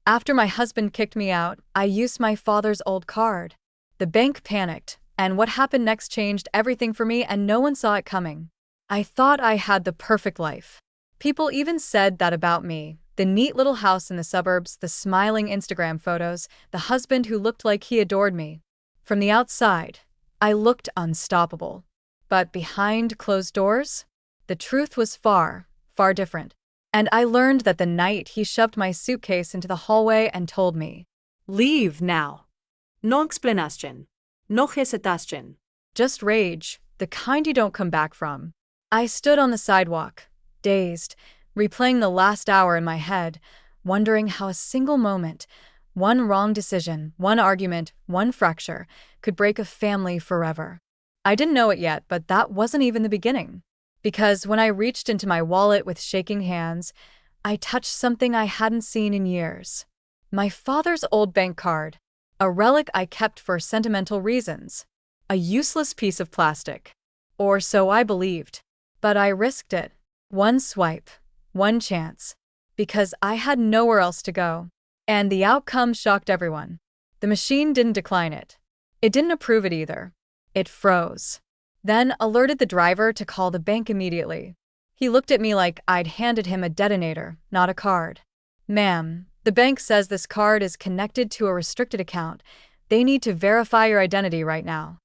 After my husband kicked me out, I used my father's old card. The bank panicked, and what happened next changed everything for me, and no one saw it coming. I thought I had the perfect life. People even said that about me. The neat little house in the suburbs, the smiling Instagram photos, the husband who looked like he adored me. From the outside, I looked unstoppable. But behind closed doors, the truth was far, far different. And I learned that the night he shoved my suitcase into the hallway and told me, Leave now. No explanation. No hesitation. just rage, the kind you don't come back from. I stood on the sidewalk, dazed, replaying the last hour in my head, wondering how a single moment, one wrong decision, one argument, one fracture, could break a family forever. I didn't know it yet, but that wasn't even the beginning. Because when I reached into my wallet with shaking hands, I touched something I hadn't seen in years. My father's old bank card, a relic I kept for sentimental reasons. A useless piece of plastic. Or so I believed. But I risked it. One swipe, one chance. Because I had nowhere else to go. And the outcome shocked everyone. The machine didn't decline it. It didn't approve it either. It froze. Then alerted the driver to call the bank immediately. He looked at me like I'd handed him a detonator, not a card. Ma'am, the bank says this card is connected to a restricted account. They need to verify your identity right now.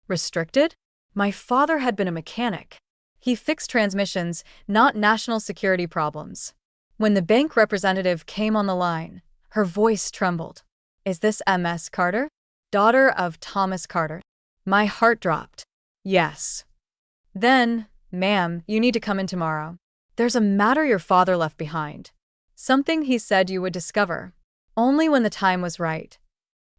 Restricted? My father had been a mechanic. He fixed transmissions, not national security problems. When the bank representative came on the line, her voice trembled. Is this Ms. Carter? Daughter of Thomas Carter? My heart dropped. Yes. Then, ma'am, you need to come in tomorrow. There's a matter your father left behind. Something he said you would discover. Only when the time was right.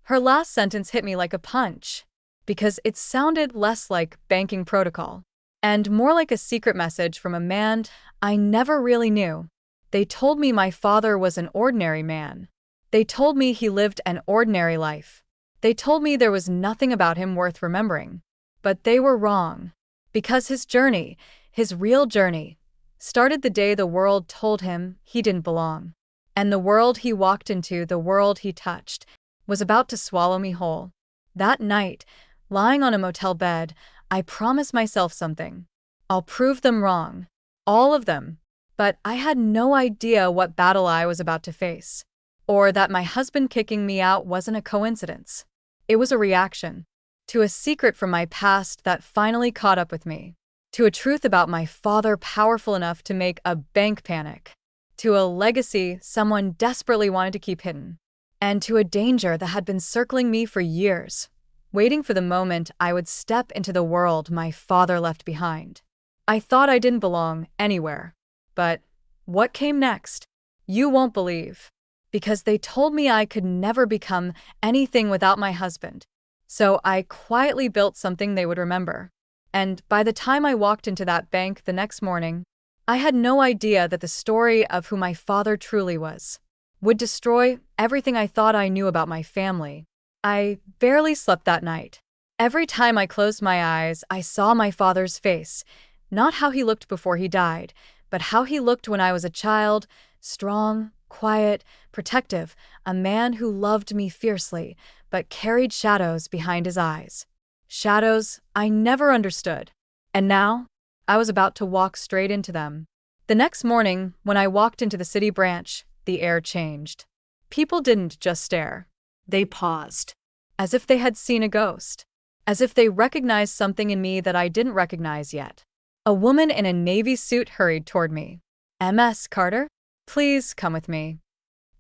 Her last sentence hit me like a punch. Because it sounded less like banking protocol. And more like a secret message from a man I never really knew. They told me my father was an ordinary man. They told me he lived an ordinary life. They told me there was nothing about him worth remembering. But they were wrong. Because his journey, his real journey, started the day the world told him he didn't belong. And the world he walked into, the world he touched, was about to swallow me whole. That night, lying on a motel bed, I promised myself something. I'll prove them wrong. All of them. But I had no idea what battle I was about to face. Or that my husband kicking me out wasn't a coincidence. It was a reaction. To a secret from my past that finally caught up with me. To a truth about my father powerful enough to make a bank panic. To a legacy someone desperately wanted to keep hidden. And to a danger that had been circling me for years, waiting for the moment I would step into the world my father left behind. I thought I didn't belong anywhere. But what came next? You won't believe. Because they told me I could never become anything without my husband. So I quietly built something they would remember. And by the time I walked into that bank the next morning, I had no idea that the story of who my father truly was would destroy everything I thought I knew about my family. I barely slept that night. Every time I closed my eyes, I saw my father's face. Not how he looked before he died, but how he looked when I was a child, strong, quiet, protective, a man who loved me fiercely, but carried shadows behind his eyes. Shadows I never understood. And now, I was about to walk straight into them. The next morning, when I walked into the city branch, the air changed. People didn't just stare. They paused. As if they had seen a ghost. As if they recognized something in me that I didn't recognize yet. A woman in a navy suit hurried toward me. Ms. Carter? Please come with me.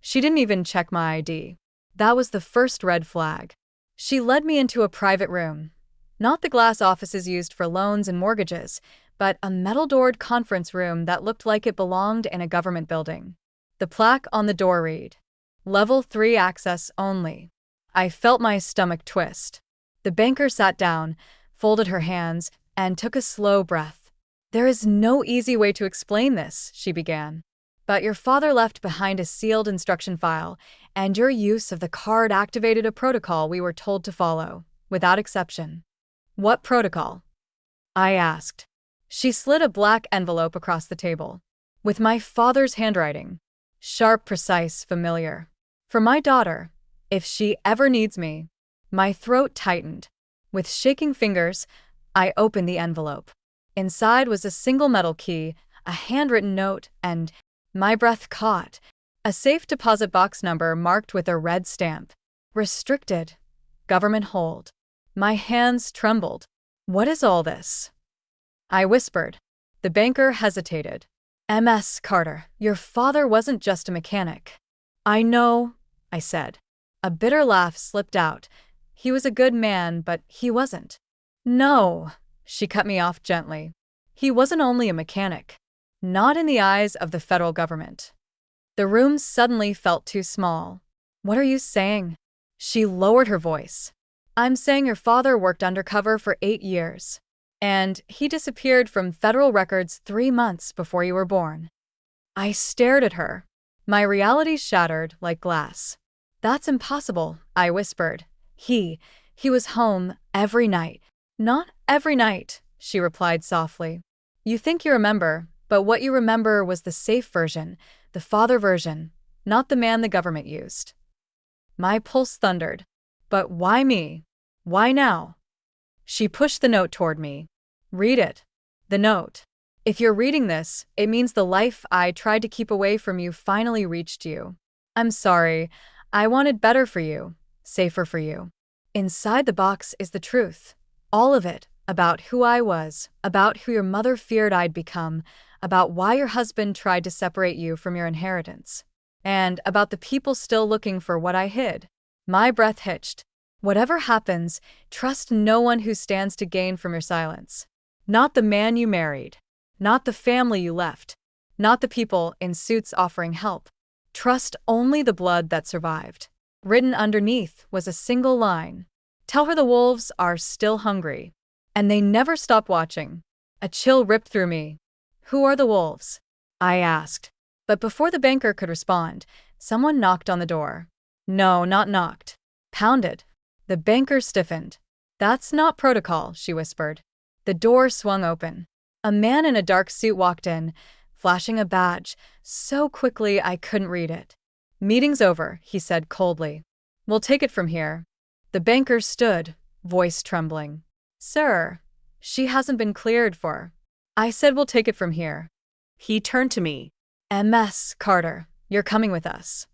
She didn't even check my ID. That was the first red flag. She led me into a private room. Not the glass offices used for loans and mortgages, but a metal-doored conference room that looked like it belonged in a government building. The plaque on the door read, Level 3 access only. I felt my stomach twist. The banker sat down, folded her hands, and took a slow breath. There is no easy way to explain this, she began. But your father left behind a sealed instruction file, and your use of the card activated a protocol we were told to follow, without exception. What protocol? I asked. She slid a black envelope across the table. With my father's handwriting. Sharp, precise, familiar. For my daughter, if she ever needs me. My throat tightened. With shaking fingers, I opened the envelope. Inside was a single metal key, a handwritten note, and my breath caught. A safe deposit box number marked with a red stamp. Restricted. Government hold. My hands trembled. What is all this? I whispered. The banker hesitated. Ms. Carter, your father wasn't just a mechanic. I know, I said. A bitter laugh slipped out. He was a good man, but he wasn't. No, she cut me off gently. He wasn't only a mechanic. Not in the eyes of the federal government. The room suddenly felt too small. What are you saying? She lowered her voice. I'm saying your father worked undercover for 8 years. And he disappeared from federal records 3 months before you were born. I stared at her. My reality shattered like glass. That's impossible, I whispered. He was home every night. Not every night, she replied softly. You think you remember, but what you remember was the safe version, the father version, not the man the government used. My pulse thundered. But why me? Why now? She pushed the note toward me. Read it. The note. If you're reading this, it means the life I tried to keep away from you finally reached you. I'm sorry. I wanted better for you, safer for you. Inside the box is the truth. All of it, about who I was, about who your mother feared I'd become, about why your husband tried to separate you from your inheritance, and about the people still looking for what I hid. My breath hitched. Whatever happens, trust no one who stands to gain from your silence. Not the man you married. Not the family you left. Not the people in suits offering help. Trust only the blood that survived. Written underneath was a single line. Tell her the wolves are still hungry. And they never stop watching. A chill ripped through me. Who are the wolves? I asked. But before the banker could respond, someone knocked on the door. No, not knocked. Pounded. The banker stiffened. That's not protocol, she whispered. The door swung open. A man in a dark suit walked in, flashing a badge, so quickly I couldn't read it. Meeting's over, he said coldly. We'll take it from here. The banker stood, voice trembling. Sir, she hasn't been cleared for. I said we'll take it from here. He turned to me. Ms. Carter, you're coming with us.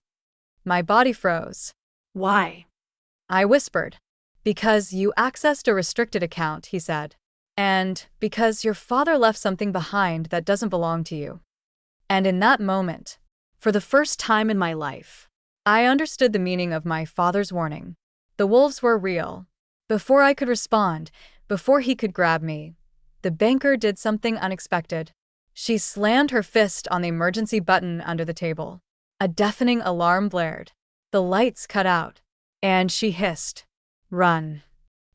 My body froze. Why? I whispered. Because you accessed a restricted account, he said. And because your father left something behind that doesn't belong to you. And in that moment, for the first time in my life, I understood the meaning of my father's warning. The wolves were real. Before I could respond, before he could grab me, the banker did something unexpected. She slammed her fist on the emergency button under the table. A deafening alarm blared. The lights cut out. And she hissed, "Run."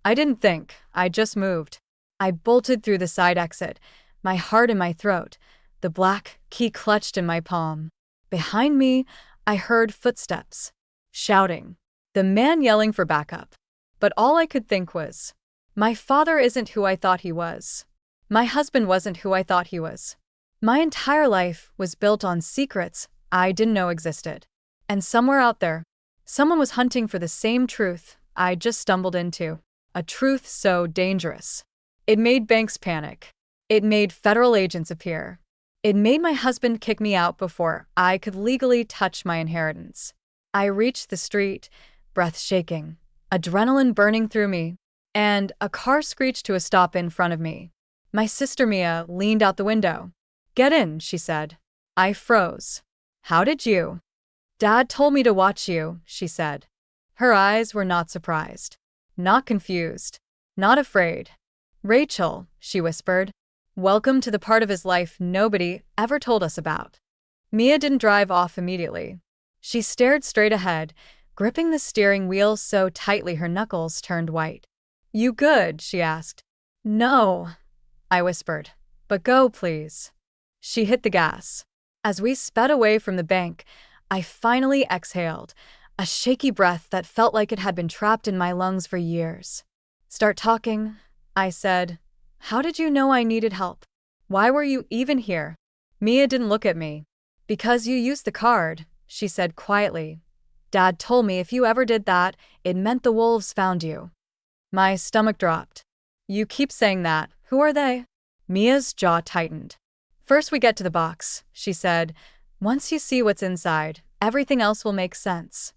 I didn't think, I just moved. I bolted through the side exit, my heart in my throat, the black key clutched in my palm. Behind me, I heard footsteps. Shouting. The man yelling for backup. But all I could think was, my father isn't who I thought he was. My husband wasn't who I thought he was. My entire life was built on secrets I didn't know existed. And somewhere out there, someone was hunting for the same truth I just stumbled into. A truth so dangerous. It made banks panic. It made federal agents appear. It made my husband kick me out before I could legally touch my inheritance. I reached the street, breath shaking, adrenaline burning through me, and a car screeched to a stop in front of me. My sister Mia leaned out the window. "Get in," she said. I froze. "How did you?" "Dad told me to watch you," she said. Her eyes were not surprised, not confused, not afraid. "Rachel," she whispered, "welcome to the part of his life nobody ever told us about." Mia didn't drive off immediately. She stared straight ahead, gripping the steering wheel so tightly her knuckles turned white. "You good?" she asked. "No," I whispered. "But go, please." She hit the gas. As we sped away from the bank, I finally exhaled, a shaky breath that felt like it had been trapped in my lungs for years. "Start talking," I said. "How did you know I needed help? Why were you even here?" Mia didn't look at me. "Because you used the card," she said quietly. Dad told me if you ever did that, it meant the wolves found you. My stomach dropped. You keep saying that. Who are they? Mia's jaw tightened. First we get to the box, she said. Once you see what's inside, everything else will make sense.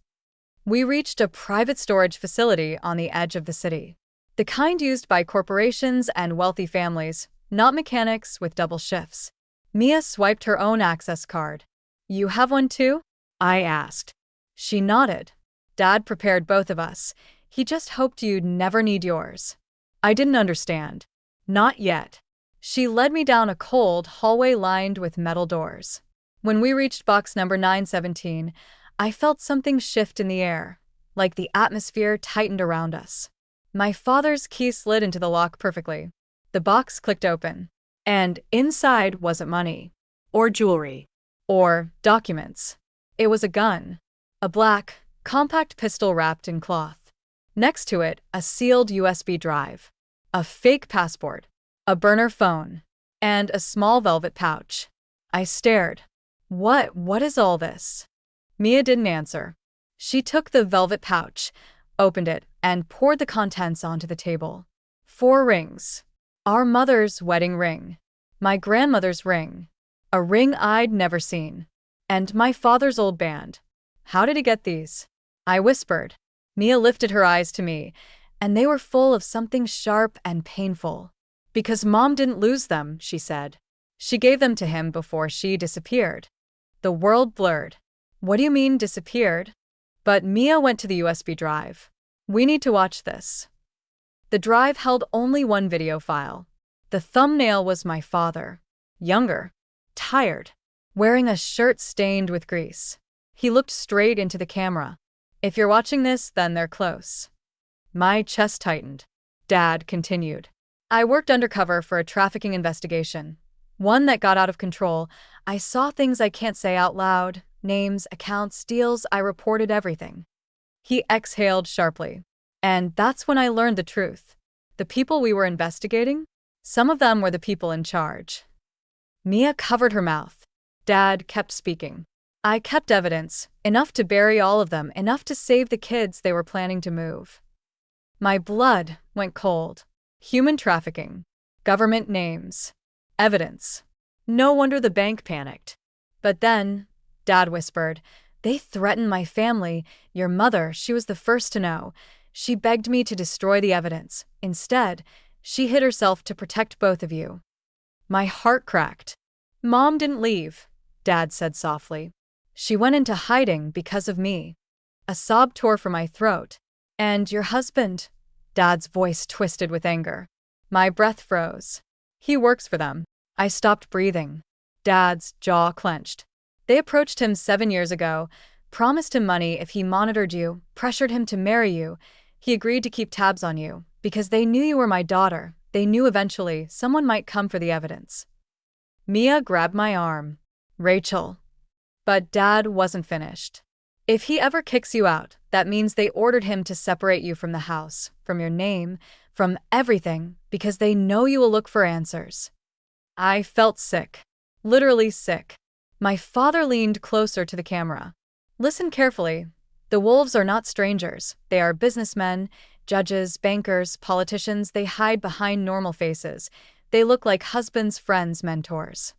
We reached a private storage facility on the edge of the city. The kind used by corporations and wealthy families, not mechanics with double shifts. Mia swiped her own access card. You have one too? I asked. She nodded. Dad prepared both of us. He just hoped you'd never need yours. I didn't understand. Not yet. She led me down a cold hallway lined with metal doors. When we reached box number 917, I felt something shift in the air, like the atmosphere tightened around us. My father's key slid into the lock perfectly. The box clicked open, and inside wasn't money. Or jewelry. Or documents. It was a gun. A black, compact pistol wrapped in cloth. Next to it, a sealed USB drive. A fake passport. A burner phone. And a small velvet pouch. I stared. What is all this? Mia didn't answer. She took the velvet pouch, opened it, and poured the contents onto the table. 4 rings. Our mother's wedding ring. My grandmother's ring. A ring I'd never seen. And my father's old band. How did he get these? I whispered. Mia lifted her eyes to me, and they were full of something sharp and painful. Because Mom didn't lose them, she said. She gave them to him before she disappeared. The world blurred. What do you mean disappeared? But Mia went to the USB drive. We need to watch this. The drive held only one video file. The thumbnail was my father. Younger. Tired. Wearing a shirt stained with grease. He looked straight into the camera. If you're watching this, then they're close. My chest tightened. Dad continued. I worked undercover for a trafficking investigation. One that got out of control. I saw things I can't say out loud. Names, accounts, deals. I reported everything. He exhaled sharply. And that's when I learned the truth. The people we were investigating? Some of them were the people in charge. Mia covered her mouth. Dad kept speaking. I kept evidence, enough to bury all of them, enough to save the kids they were planning to move. My blood went cold. Human trafficking. Government names. Evidence. No wonder the bank panicked. But then, Dad whispered, they threatened my family. Your mother, she was the first to know. She begged me to destroy the evidence. Instead, she hid herself to protect both of you. My heart cracked. Mom didn't leave, Dad said softly. She went into hiding because of me. A sob tore from my throat. And your husband? Dad's voice twisted with anger. My breath froze. He works for them. I stopped breathing. Dad's jaw clenched. They approached him 7 years ago, promised him money if he monitored you, pressured him to marry you. He agreed to keep tabs on you, because they knew you were my daughter. They knew eventually someone might come for the evidence. Mia grabbed my arm. Rachel. But Dad wasn't finished. If he ever kicks you out, that means they ordered him to separate you from the house, from your name, from everything, because they know you will look for answers. I felt sick. Literally sick. My father leaned closer to the camera. Listen carefully. The wolves are not strangers. They are businessmen, judges, bankers, politicians. They hide behind normal faces. They look like husbands, friends, mentors.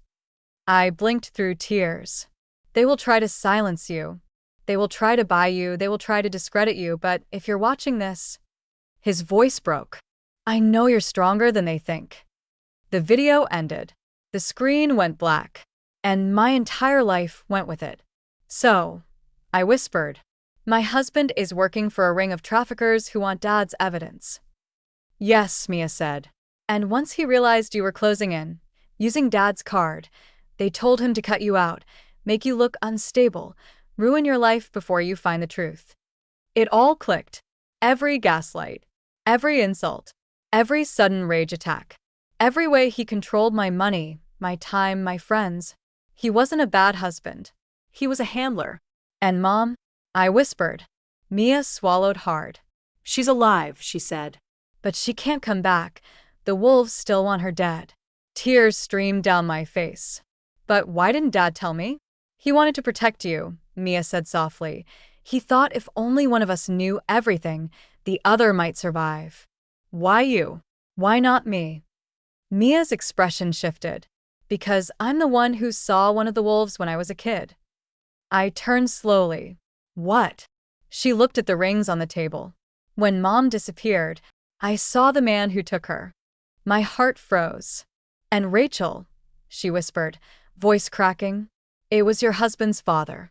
I blinked through tears. They will try to silence you. They will try to buy you. They will try to discredit you. But if you're watching this, his voice broke. I know you're stronger than they think. The video ended. The screen went black. And my entire life went with it. So, I whispered, my husband is working for a ring of traffickers who want Dad's evidence. Yes, Mia said. And once he realized you were closing in, using Dad's card, they told him to cut you out, make you look unstable, ruin your life before you find the truth. It all clicked. Every gaslight, every insult, every sudden rage attack, every way he controlled my money, my time, my friends. He wasn't a bad husband. He was a handler. And Mom? I whispered. Mia swallowed hard. She's alive, she said. But she can't come back. The wolves still want her dead. Tears streamed down my face. But why didn't Dad tell me? He wanted to protect you, Mia said softly. He thought if only one of us knew everything, the other might survive. Why you? Why not me? Mia's expression shifted. Because I'm the one who saw one of the wolves when I was a kid. I turned slowly. What? She looked at the rings on the table. When Mom disappeared, I saw the man who took her. My heart froze. And Rachel, she whispered, voice cracking, it was your husband's father.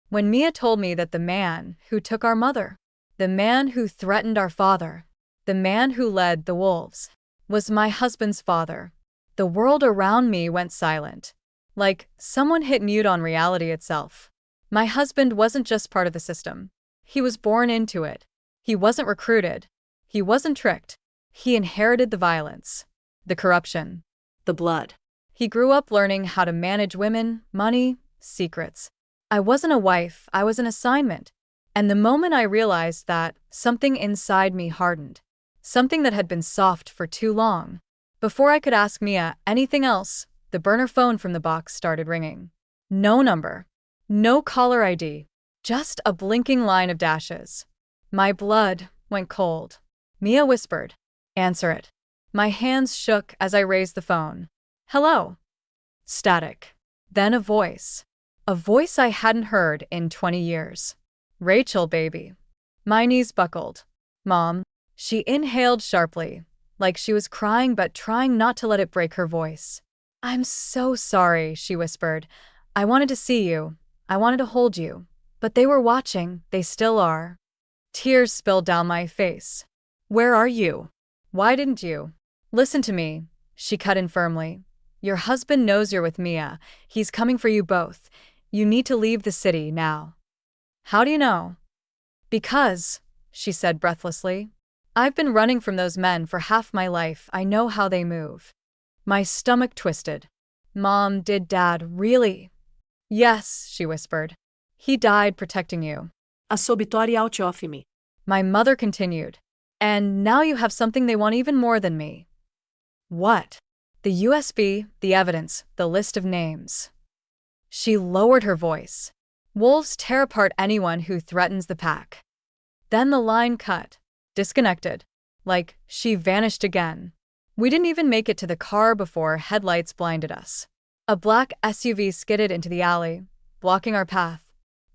When Mia told me that the man who took our mother, the man who threatened our father, the man who led the wolves, was my husband's father, the world around me went silent. Like someone hit mute on reality itself. My husband wasn't just part of the system. He was born into it. He wasn't recruited. He wasn't tricked. He inherited the violence, the corruption, The blood. he grew up learning how to manage women, money, secrets. I wasn't a wife, I was an assignment. And the moment I realized that, something inside me hardened. Something that had been soft for too long. Before I could ask Mia anything else, the burner phone from the box started ringing. No number. No caller ID. Just a blinking line of dashes. My blood went cold. Mia whispered, "Answer it." My hands shook as I raised the phone. Hello. Static. Then a voice. A voice I hadn't heard in 20 years. Rachel, baby. My knees buckled. Mom. She inhaled sharply, like she was crying but trying not to let it break her voice. I'm so sorry, she whispered. I wanted to see you. I wanted to hold you. But they were watching, they still are. Tears spilled down my face. Where are you? Why didn't you? Listen to me, she cut in firmly. Your husband knows you're with Mia. He's coming for you both. You need to leave the city now. How do you know? Because, she said breathlessly. I've been running from those men for half my life. I know how they move. My stomach twisted. Mom, did Dad really? Yes, she whispered. He died protecting you. A sobitória autiófime. My mother continued. And now you have something they want even more than me. What? The USB, the evidence, the list of names. She lowered her voice. Wolves tear apart anyone who threatens the pack. Then the line cut. Disconnected. Like she vanished again. We didn't even make it to the car before headlights blinded us. A black SUV skidded into the alley, blocking our path.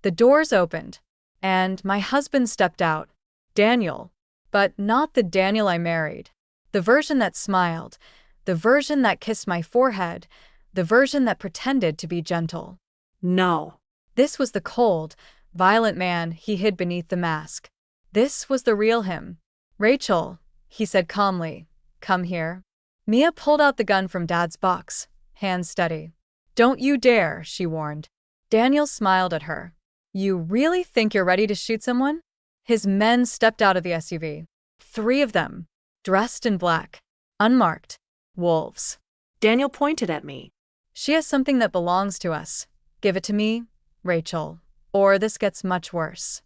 The doors opened, and my husband stepped out. Daniel. But not the Daniel I married. The version that smiled, the version that kissed my forehead, the version that pretended to be gentle. No. This was the cold, violent man he hid beneath the mask. This was the real him. Rachel, he said calmly, come here. Mia pulled out the gun from Dad's box, hands steady. Don't you dare, she warned. Daniel smiled at her. You really think you're ready to shoot someone? His men stepped out of the SUV. 3 of them, dressed in black, unmarked, wolves. Daniel pointed at me. She has something that belongs to us. Give it to me, Rachel, or this gets much worse.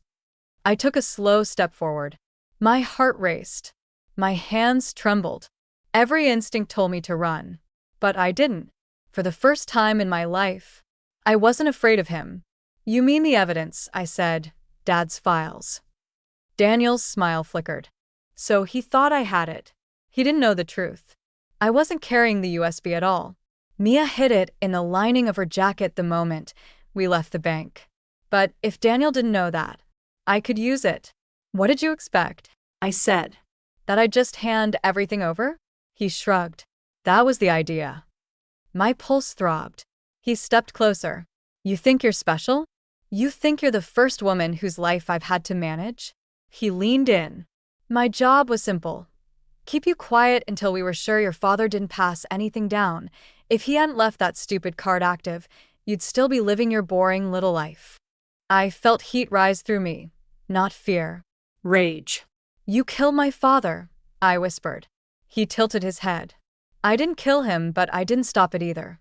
I took a slow step forward. My heart raced. My hands trembled. Every instinct told me to run. But I didn't. For the first time in my life, I wasn't afraid of him. You mean the evidence, I said. Dad's files. Daniel's smile flickered. So he thought I had it. He didn't know the truth. I wasn't carrying the USB at all. Mia hid it in the lining of her jacket the moment we left the bank. But if Daniel didn't know that, I could use it. What did you expect? I said. That I'd just hand everything over? He shrugged. That was the idea. My pulse throbbed. He stepped closer. You think you're special? You think you're the first woman whose life I've had to manage? He leaned in. My job was simple. Keep you quiet until we were sure your father didn't pass anything down. If he hadn't left that stupid card active, you'd still be living your boring little life. I felt heat rise through me, not fear. Rage. You killed my father, I whispered. He tilted his head. I didn't kill him, but I didn't stop it either.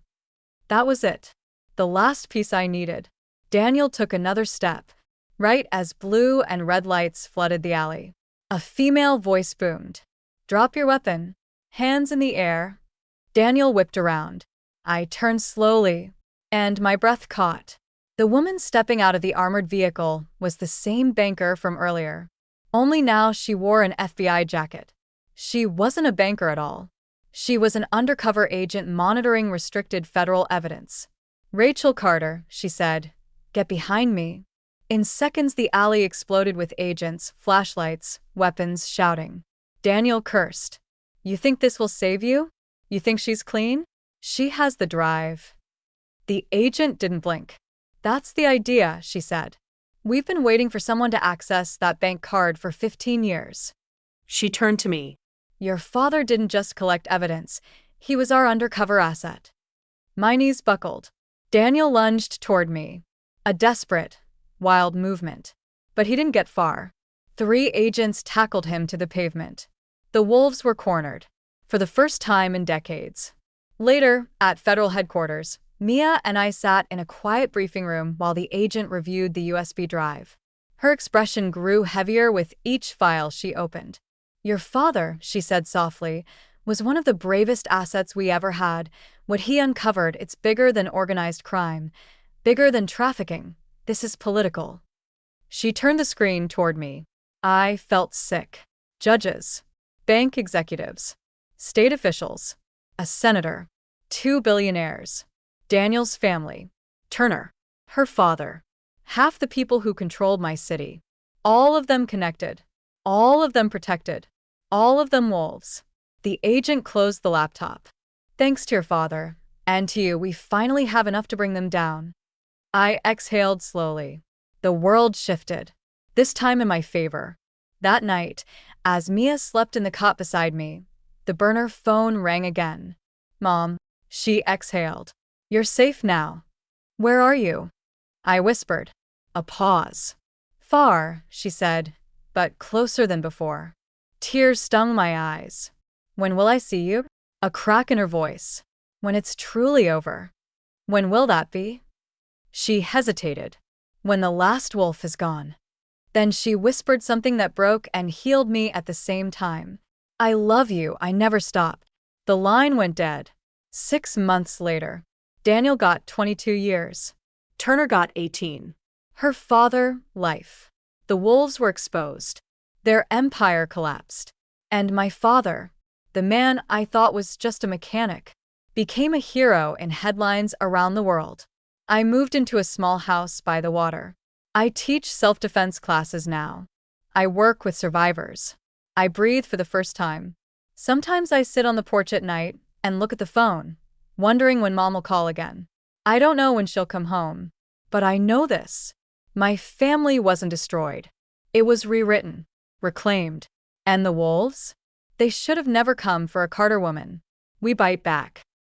That was it. The last piece I needed. Daniel took another step, right as blue and red lights flooded the alley. A female voice boomed. Drop your weapon. Hands in the air. Daniel whipped around. I turned slowly, and my breath caught. The woman stepping out of the armored vehicle was the same banker from earlier. Only now she wore an FBI jacket. She wasn't a banker at all. She was an undercover agent monitoring restricted federal evidence. "Rachel Carter," she said, "get behind me." In seconds, the alley exploded with agents, flashlights, weapons, shouting. Daniel cursed. "You think this will save you? You think she's clean? She has the drive." The agent didn't blink. "That's the idea," she said. "We've been waiting for someone to access that bank card for 15 years. She turned to me. Your father didn't just collect evidence, he was our undercover asset." My knees buckled. Daniel lunged toward me. A desperate, wild movement. But he didn't get far. 3 agents tackled him to the pavement. The wolves were cornered. For the first time in decades. Later, at federal headquarters, Mia and I sat in a quiet briefing room while the agent reviewed the USB drive. Her expression grew heavier with each file she opened. "Your father," she said softly, "was one of the bravest assets we ever had. What he uncovered, it's bigger than organized crime, bigger than trafficking. This is political." She turned the screen toward me. I felt sick. Judges, bank executives, state officials, a senator, 2 billionaires, Daniel's family, Turner, her father, half the people who controlled my city. All of them connected. All of them protected. All of them wolves. The agent closed the laptop. "Thanks to your father, and to you, we finally have enough to bring them down." I exhaled slowly. The world shifted. This time in my favor. That night, as Mia slept in the cot beside me, the burner phone rang again. "Mom," she exhaled. "You're safe now." "Where are you?" I whispered. A pause. "Far," she said, "but closer than before." Tears stung my eyes. "When will I see you?" A crack in her voice. "When it's truly over." "When will that be?" She hesitated. "When the last wolf is gone." Then she whispered something that broke and healed me at the same time. "I love you, I never stopped." The line went dead. 6 months later, Daniel got 22 years. Turner got 18. Her father, life. The wolves were exposed. Their empire collapsed. And my father, the man I thought was just a mechanic, became a hero in headlines around the world. I moved into a small house by the water. I teach self-defense classes now. I work with survivors. I breathe for the first time. Sometimes I sit on the porch at night and look at the phone, wondering when Mom will call again. I don't know when she'll come home. But I know this. My family wasn't destroyed. It was rewritten, reclaimed. And the wolves? They should have never come for a Carter woman. We bite back.